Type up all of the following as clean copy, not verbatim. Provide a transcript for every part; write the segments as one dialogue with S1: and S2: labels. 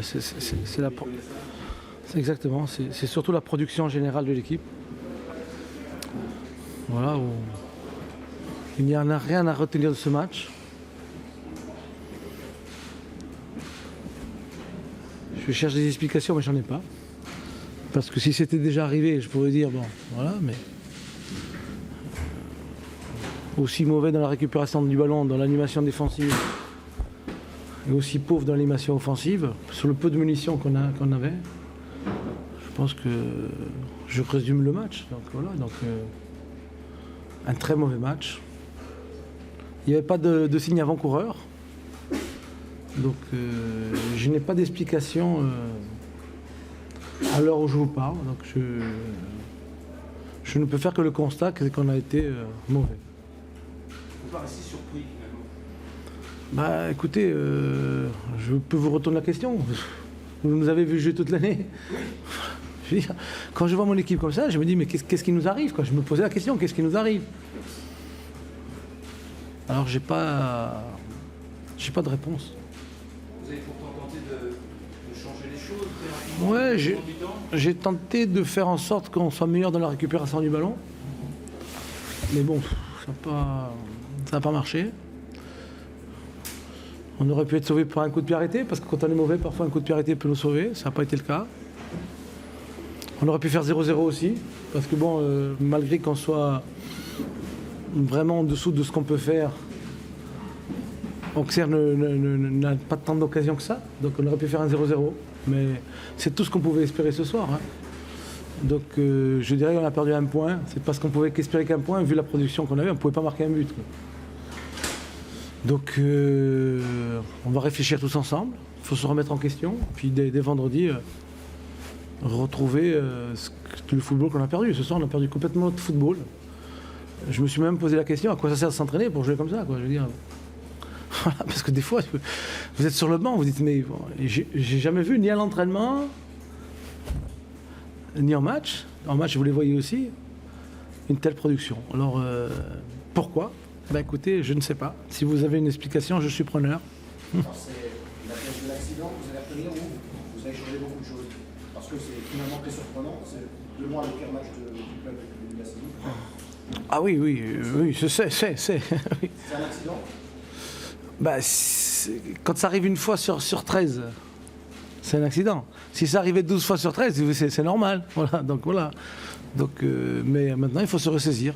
S1: c'est exactement, c'est surtout la production générale de l'équipe. Voilà, il n'y en a rien à retenir de ce match. Je cherche des explications, mais j'en ai pas. Parce que si c'était déjà arrivé, je pourrais dire, bon, voilà, mais... Aussi mauvais dans la récupération du ballon, dans l'animation défensive, et aussi pauvre dans l'animation offensive, sur le peu de munitions qu'on avait, je pense que je résume le match. Donc voilà, un très mauvais match. Il n'y avait pas de signe avant-coureur. Donc je n'ai pas d'explication à l'heure où je vous parle. Donc je ne peux faire que le constat qu'on a été mauvais.
S2: Vous paraissez surpris finalement.
S1: Bah écoutez, je peux vous retourner la question. Vous nous avez vu jouer toute l'année. Je veux dire, quand je vois mon équipe comme ça, je me dis mais qu'est-ce qui nous arrive quoi. Je me posais la question, qu'est-ce qui nous arrive? Alors j'ai pas de réponse.
S2: Vous avez pourtant tenté de changer les choses très rapidement.
S1: Ouais, j'ai tenté de faire en sorte qu'on soit meilleur dans la récupération du ballon. Mais bon, ça n'a pas marché. On aurait pu être sauvé par un coup de pied arrêté, parce que quand on est mauvais, parfois un coup de pied arrêté peut nous sauver. Ça n'a pas été le cas. On aurait pu faire 0-0 aussi, parce que bon, malgré qu'on soit vraiment en dessous de ce qu'on peut faire, Auxerre n'a pas tant d'occasions que ça, donc on aurait pu faire un 0-0. Mais c'est tout ce qu'on pouvait espérer ce soir. Hein. Donc je dirais qu'on a perdu un point. C'est parce qu'on pouvait qu'espérer qu'un point, vu la production qu'on avait, on ne pouvait pas marquer un but. Quoi. Donc on va réfléchir tous ensemble. Il faut se remettre en question. Puis dès vendredi, retrouver le football qu'on a perdu. Ce soir, on a perdu complètement notre football. Je me suis même posé la question à quoi ça sert de s'entraîner pour jouer comme ça, quoi. Je veux dire, voilà, parce que des fois, vous êtes sur le banc, vous dites mais bon, j'ai jamais vu ni à l'entraînement ni en match. En match, vous les voyez aussi, une telle production. Alors pourquoi? Ben écoutez, je ne sais pas. Si vous avez une explication, je suis preneur.
S3: Alors c'est la pièce de l'accident que vous allez retenir ou vous avez changé beaucoup de choses? Parce que c'est finalement très surprenant. C'est de loin le pire match du club de la saison.
S1: Ah oui, je sais. Oui.
S3: C'est un accident?
S1: Bah, quand ça arrive une fois sur 13, c'est un accident. Si ça arrivait 12 fois sur 13, c'est normal. Voilà, donc voilà. Donc, mais maintenant, il faut se ressaisir.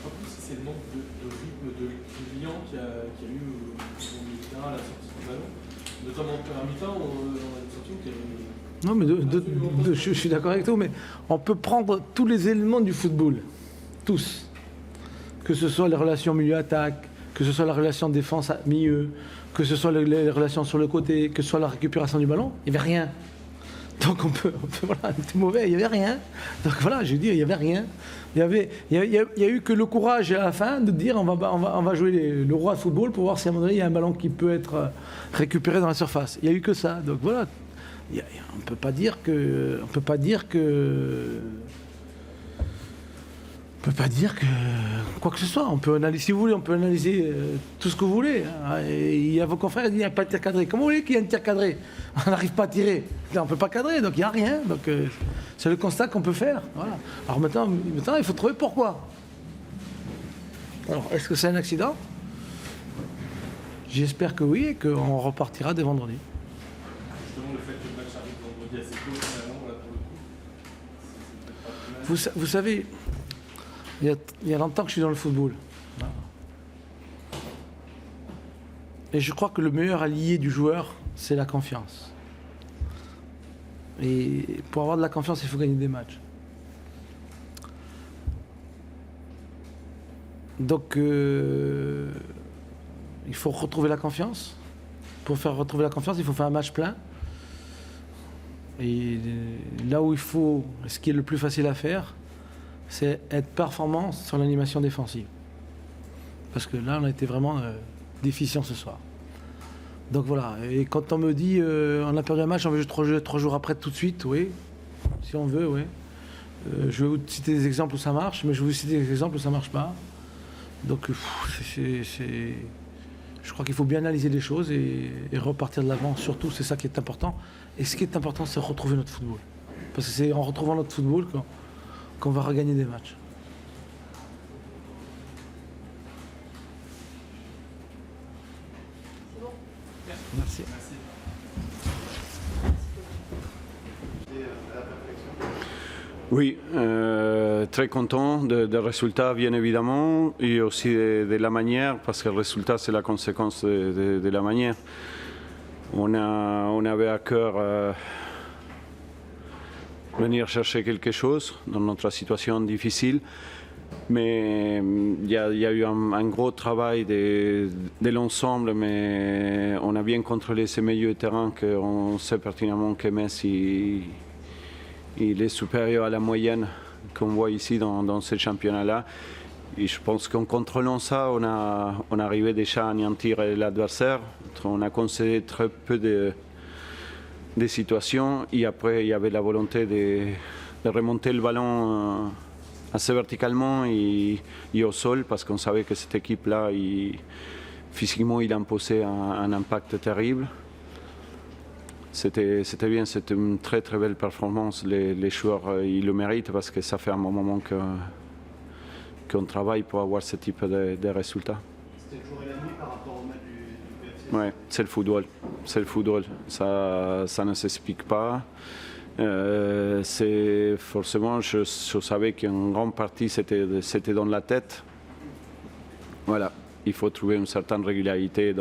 S4: En plus, c'est le manque de rythme de Lyon qui a eu au milieu de terrain à la sortie du ballon. Notamment en première mi-temps, on a senti qu'il y avait...
S1: Non, mais je suis d'accord avec toi, mais on peut prendre tous les éléments du football. Tous. Que ce soit les relations milieu-attaque, que ce soit la relation défense-milieu, que ce soit les relations sur le côté, que ce soit la récupération du ballon, il n'y avait rien. Donc on peut voilà, tout mauvais, il n'y avait rien. Donc voilà, je veux dire, il n'y avait rien. Il y a eu que le courage à la fin de dire on va jouer le roi de football pour voir si à un moment donné il y a un ballon qui peut être récupéré dans la surface. Il n'y a eu que ça. Donc voilà. On ne peut pas dire que quoi que ce soit. On peut analyser, si vous voulez, on peut analyser tout ce que vous voulez. Hein. Il y a vos confrères, il n'y a pas de tir cadré. Comment vous voulez qu'il y ait un tir cadré? On n'arrive pas à tirer. Là, on ne peut pas cadrer, donc il n'y a rien. Donc c'est le constat qu'on peut faire. Voilà. Alors maintenant, il faut trouver pourquoi. Alors, est-ce que c'est un accident? J'espère que oui et qu'on repartira dès vendredi.
S4: Justement, le fait que le match arrive vendredi assez tôt, finalement, là, pour le coup,
S1: vous savez, il y a longtemps que je suis dans le football. Et je crois que le meilleur allié du joueur, c'est la confiance. Et pour avoir de la confiance, il faut gagner des matchs. Donc, il faut retrouver la confiance. Pour faire retrouver la confiance, il faut faire un match plein. Et là où ce qui est le plus facile à faire, c'est être performant sur l'animation défensive. Parce que là, on a été vraiment déficient ce soir. Donc voilà, et quand on me dit on a perdu un match, on veut jouer 3 jours après tout de suite, oui, si on veut, oui. Je vais vous citer des exemples où ça marche, mais je vais vous citer des exemples où ça ne marche pas. Donc, je crois qu'il faut bien analyser les choses et repartir de l'avant. Surtout, c'est ça qui est important. Et ce qui est important, c'est retrouver notre football. Parce que c'est en retrouvant notre football qu'on va regagner des matchs. Merci.
S5: Oui, très content des résultats, bien évidemment, et aussi de la manière, parce que le résultat, c'est la conséquence de la manière. On avait à cœur venir chercher quelque chose dans notre situation difficile, mais il y a eu un gros travail de l'ensemble, mais on a bien contrôlé ces milieux de terrain qu'on sait pertinemment que Metz il est supérieur à la moyenne qu'on voit ici dans ce championnat-là. Et je pense qu'en contrôlant ça, on arrivait déjà à anéantir l'adversaire. On a concédé très peu de situations et après il y avait la volonté de remonter le ballon assez verticalement et au sol parce qu'on savait que cette équipe-là, physiquement, il imposait un impact terrible. C'était bien, c'était une très très belle performance. Les joueurs, ils le méritent parce que ça fait un moment qu'on travaille pour avoir ce type de résultats.
S3: C'était le jour et la nuit par rapport au match du PFC.
S5: Oui, c'est le football. C'est le football. Ça ne s'explique pas. Forcément, je savais qu'une grande partie c'était dans la tête. Voilà, il faut trouver une certaine régularité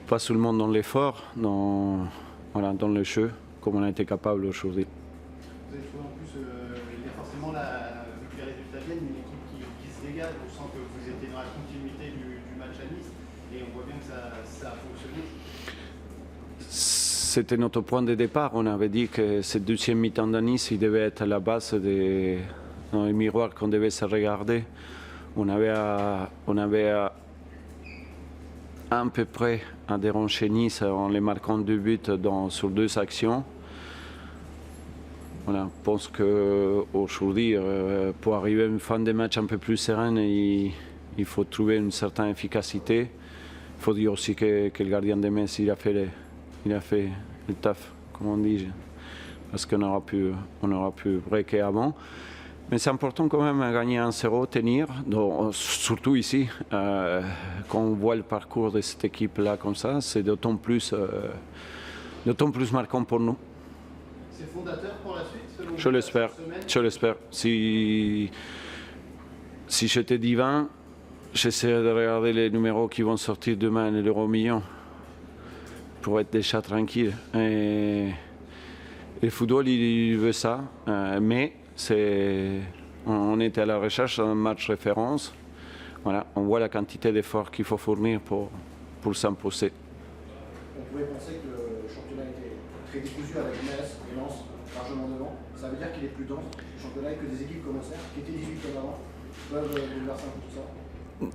S5: pas seulement dans l'effort, dans le jeu, comme on a été capable aujourd'hui.
S3: Vous avez trouvé en plus, il y a forcément vu que les résultats viennent, une équipe qui se régale. On sent que vous étiez dans la continuité du match à Nice et on voit bien que ça a fonctionné.
S5: C'était notre point de départ. On avait dit que cette deuxième mi-temps de Nice, il devait être à la base dans le miroir qu'on devait se regarder. On avait à peu près à déranger Nice en les marquant 2 buts sur 2 actions. Voilà, je pense qu'aujourd'hui, pour arriver à une fin de match un peu plus sereine, il faut trouver une certaine efficacité. Il faut dire aussi que le gardien de Metz, il a fait le taf, comme on dit, parce qu'on aura pu breaker avant. Mais c'est important quand même de gagner 1-0, tenir, surtout ici. Quand on voit le parcours de cette équipe-là comme ça, c'est d'autant plus marquant pour nous.
S3: C'est fondateur pour la suite selon
S5: Je l'espère, je l'espère. Si j'étais divin, j'essaierais de regarder les numéros qui vont sortir demain de l'euro-million pour être déjà tranquille. Et le football, il veut ça, mais on était à la recherche d'un match référence. Voilà, on voit la quantité d'efforts qu'il faut fournir pour s'imposer.
S3: On pouvait penser que le championnat était très décousu avec Metz et Lens largement devant. Ça veut dire qu'il est plus dense, le championnat, et que des équipes comme Auxerre, qui étaient 18e avant, peuvent bouleverser un peu tout ça.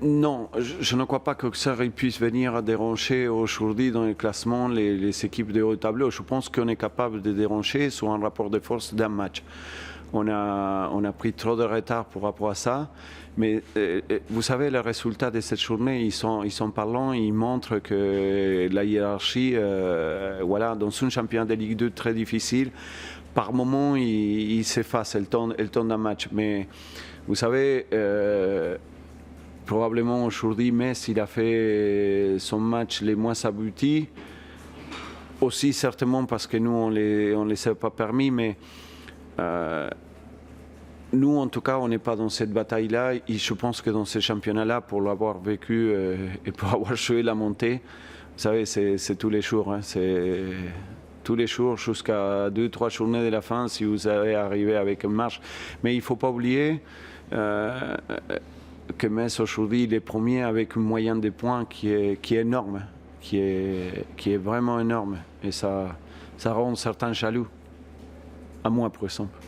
S5: Non, je ne crois pas qu'Auxerre puisse venir déranger aujourd'hui dans le classement les équipes de haut tableau. Je pense qu'on est capable de déranger sur un rapport de force d'un match. On a pris trop de retard par rapport à ça. Mais vous savez, les résultats de cette journée, ils sont parlants. Ils montrent que la hiérarchie, dans un championnat de Ligue 2 très difficile, par moment, il s'efface le temps d'un match. Mais vous savez, probablement aujourd'hui, Metz, il a fait son match les moins abouti. Aussi certainement parce que nous, on les s'est pas permis, mais nous, en tout cas, on n'est pas dans cette bataille-là. Et je pense que dans ce championnat-là, pour l'avoir vécu et pour avoir joué la montée, vous savez, c'est tous les jours. Hein, c'est tous les jours jusqu'à 2-3 journées de la fin si vous allez arriver avec une marche. Mais il ne faut pas oublier que Metz, aujourd'hui, il est premier avec une moyenne de points qui est énorme, qui est vraiment énorme. Et ça rend certains jaloux. À moi, par exemple.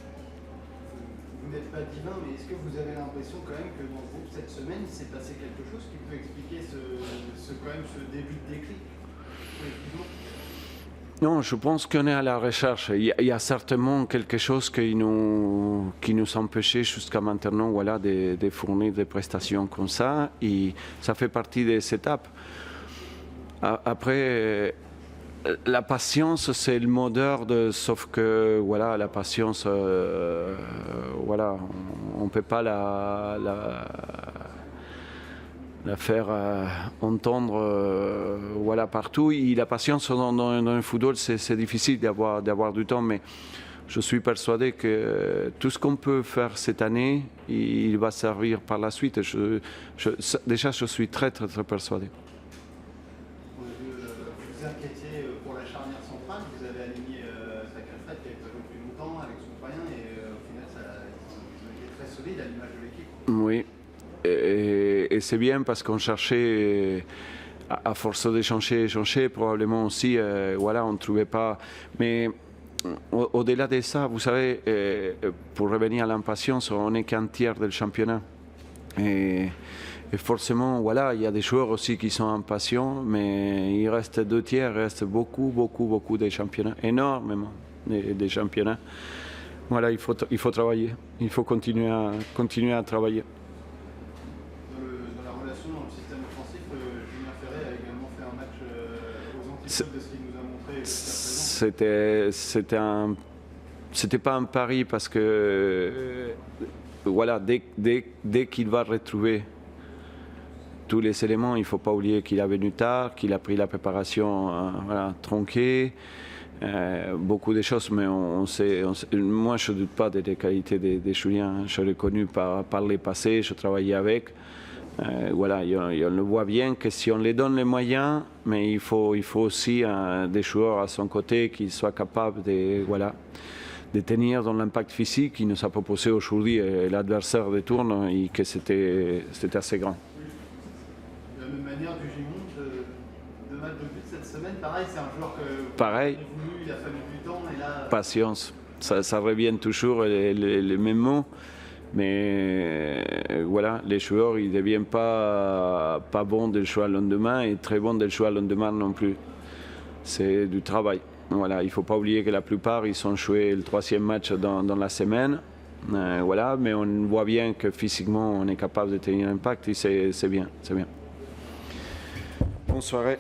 S3: Vous n'êtes pas divin, mais est-ce que vous avez l'impression quand même que dans le groupe cette semaine, il s'est passé quelque chose qui peut expliquer ce début de déclic collectivement ?
S5: Non, je pense qu'on est à la recherche. Il y a certainement quelque chose qui nous empêchait jusqu'à maintenant, voilà, de fournir des prestations comme ça. Et ça fait partie des étapes. Après, la patience, c'est le mot d'ordre, sauf que voilà, la patience, voilà, on ne peut pas la faire entendre voilà, partout. Et la patience dans le football, c'est difficile d'avoir du temps, mais je suis persuadé que tout ce qu'on peut faire cette année, il va servir par la suite. Déjà, je suis très, très, très persuadé.
S6: Vous inquiétiez pour la charnière centrale, vous avez aligné Sakalfred qui avait pas joué depuis longtemps avec son moyen et au final ils ont été très solides à l'image de l'équipe.
S5: Oui, et c'est bien parce qu'on cherchait, à force de changer, probablement aussi, voilà, on ne trouvait pas. Mais au-delà de ça, vous savez, pour revenir à l'impatience, on n'est qu'un tiers du championnat. Et forcément, voilà, il y a des joueurs aussi qui sont impatients, mais il reste 2 tiers, il reste beaucoup de championnats, énormément de championnats. Voilà, il faut travailler, il faut continuer à travailler.
S6: Dans la relation, dans le système offensif, Julien Ferré a également fait un match aux antipodes de ce qu'il nous a montré jusqu'à présent. C'était pas un pari parce que voilà, dès qu'il va retrouver tous les éléments, il ne faut pas oublier qu'il est venu tard, qu'il a pris la préparation voilà, tronquée, beaucoup de choses, mais moi je ne doute pas des qualités de Julien. Je l'ai connu par les passés, je travaillais avec. Voilà, on le voit bien que si on lui donne les moyens, mais il faut aussi des joueurs à son côté qui soient capables de tenir dans l'impact physique qu'il nous a proposé aujourd'hui l'adversaire de tourne et que c'était assez grand. De la même manière, du Gimont, 2 matchs de but cette semaine, pareil, c'est un joueur que
S5: pareil.
S6: Vous avez voulu, il a fallu du temps et là...
S5: Patience, ça revient toujours les mêmes mots. Mais voilà, les joueurs, ils ne deviennent pas bons de jouer le lendemain et très bons de jouer le lendemain non plus. C'est du travail. Voilà, il ne faut pas oublier que la plupart, ils ont joué le 3e match dans la semaine. Voilà, mais on voit bien que physiquement, on est capable de tenir l'impact et c'est bien. Bonne soirée.